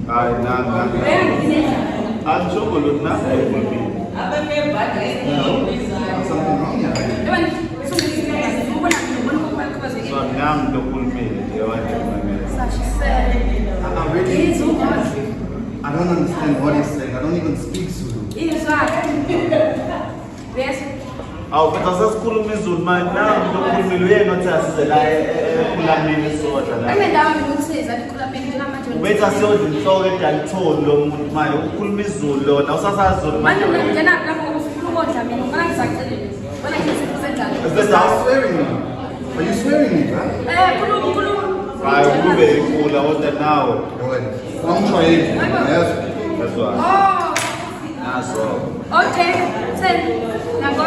Hayi nanga. Angisho lo nanga ekhulumile. Something wrong here. So nami lokhulumile nje wanje. I don't understand what he's saying. I don't even speak Zulu. Awu kodwa sesikhuluma izulu manje nami lokhulumile uyena othi asize la ekulamini sodla la. Ubethu asiyodla inhloko edalithoni lo muntu manje ukhuluma izulu lona usasazi izulu manje. Stop swearing me. Are you swearing me, bro? Hayi kube ikhula kodwa nawe. I'm trying. Yes. That's why. Oh, Naso. okay. Then, now go.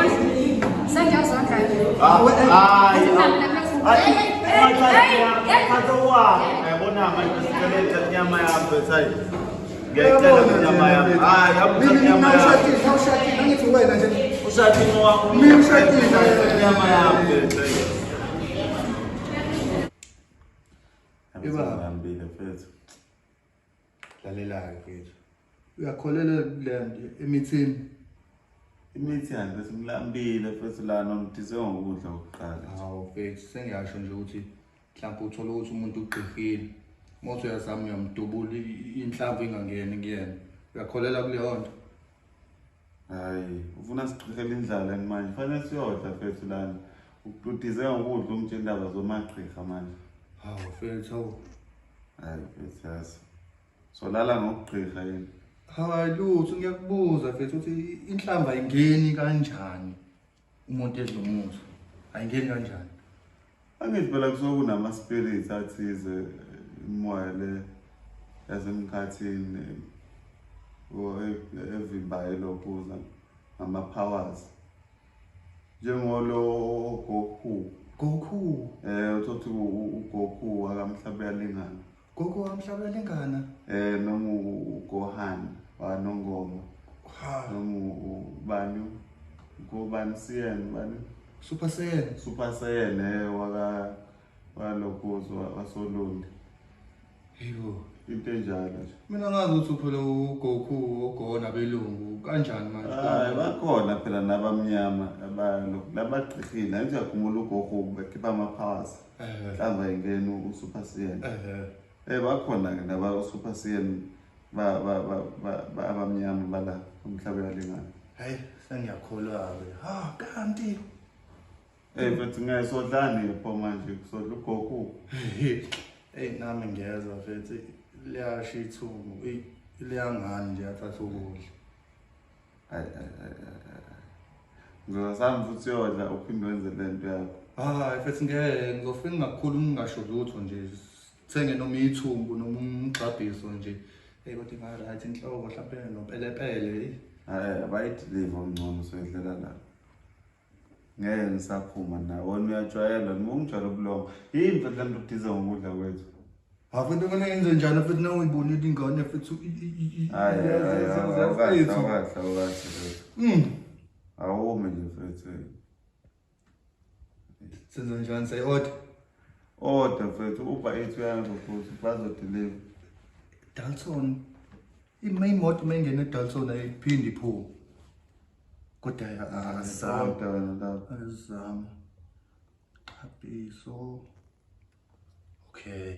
Send your song. Ayabona manje sikeleta nyama yakho ethi ngiyacela nyama yami. Hayi yabuza nyama yakho. Ushadini wakho. Mimi ushadini nyama yakho ethi. Ibaba. Ngihambile mfethu. Lalela-ke mfethu. Uyakholelwa le emithini? Imithi yani bese ngilambile futhi lana ngidizwe ngokudla oqala. Hawu mfethu sengiyasho nje ukuthi mhlawumbe uthola ukuthi umuntu ugqirhile. Mose uyazama uyamdubula inhlamvu ingangeni kuyena. Uyakholela kuleyo nto? Hayi ufuna sigqirhele indlala manje fanele siyodla mfethu lana. Udize ngokudla umtshela indaba zomagqirha manje. Hawu mfethu. Hayi mfethu yazi. Solala ngokugqirha yini? Hayi lutho ngiyakubuza mfethu ukuthi inhlamba ayingeni kanjani umuntu edla umuthi ayingeni kanjani Angithi phela kusokunama spirits athize imoya le yasemkhathini evimbayo lokuza ama powers njengolo Goku uthothi uGoku akamhlabela lingana Goku amhlabela lingana noma uGohan wanongoma noma ubani ngobani siyeni bani Super Saiyan walokuzwa wasolundi yebo into enjalo nje mina ngazi ukuthi phela uGoku ogona belungu kanjani manje hayi bakhona phela nabamnyama labagqirhile angiyakhumula uGoku bekhipha ama powers mhlawumbe ingene uSuper Saiyan bakhona ke naba Super Saiyan abamnyama bala umhlabela lingana hayi sengiyakholwa ke kanti bethi ngayisodlani pho manje kusodla uGoku nami ngiyezwa mfethu liyasha ithungu liyangani nje athatha ukudla ngizosami futhi yodla uphinde wenze lento yakho hayi mfethu ngeke ngizofika ngakukhuluma ngingasho lutho nje sithenge noma ithumbu noma umgxabhiso nje kodwa ingarayithi inhloko mhlawumbe nopelepele abayideliver ngcono soyidlela la ngeke ngisaphuma nawe wona uyajwayela noma ungijwayela ubulongo yini mfethu lento udize ngokudla kwethu Hafu nto yenze njani futhi nawe uyibonile ingane futhi awume nje mfethu senza njani say order mfethu uba ethu yangu futhi bazodeliver Dalton main moto mengene Dalton ayiphindi iphume kodwa azama happy so okay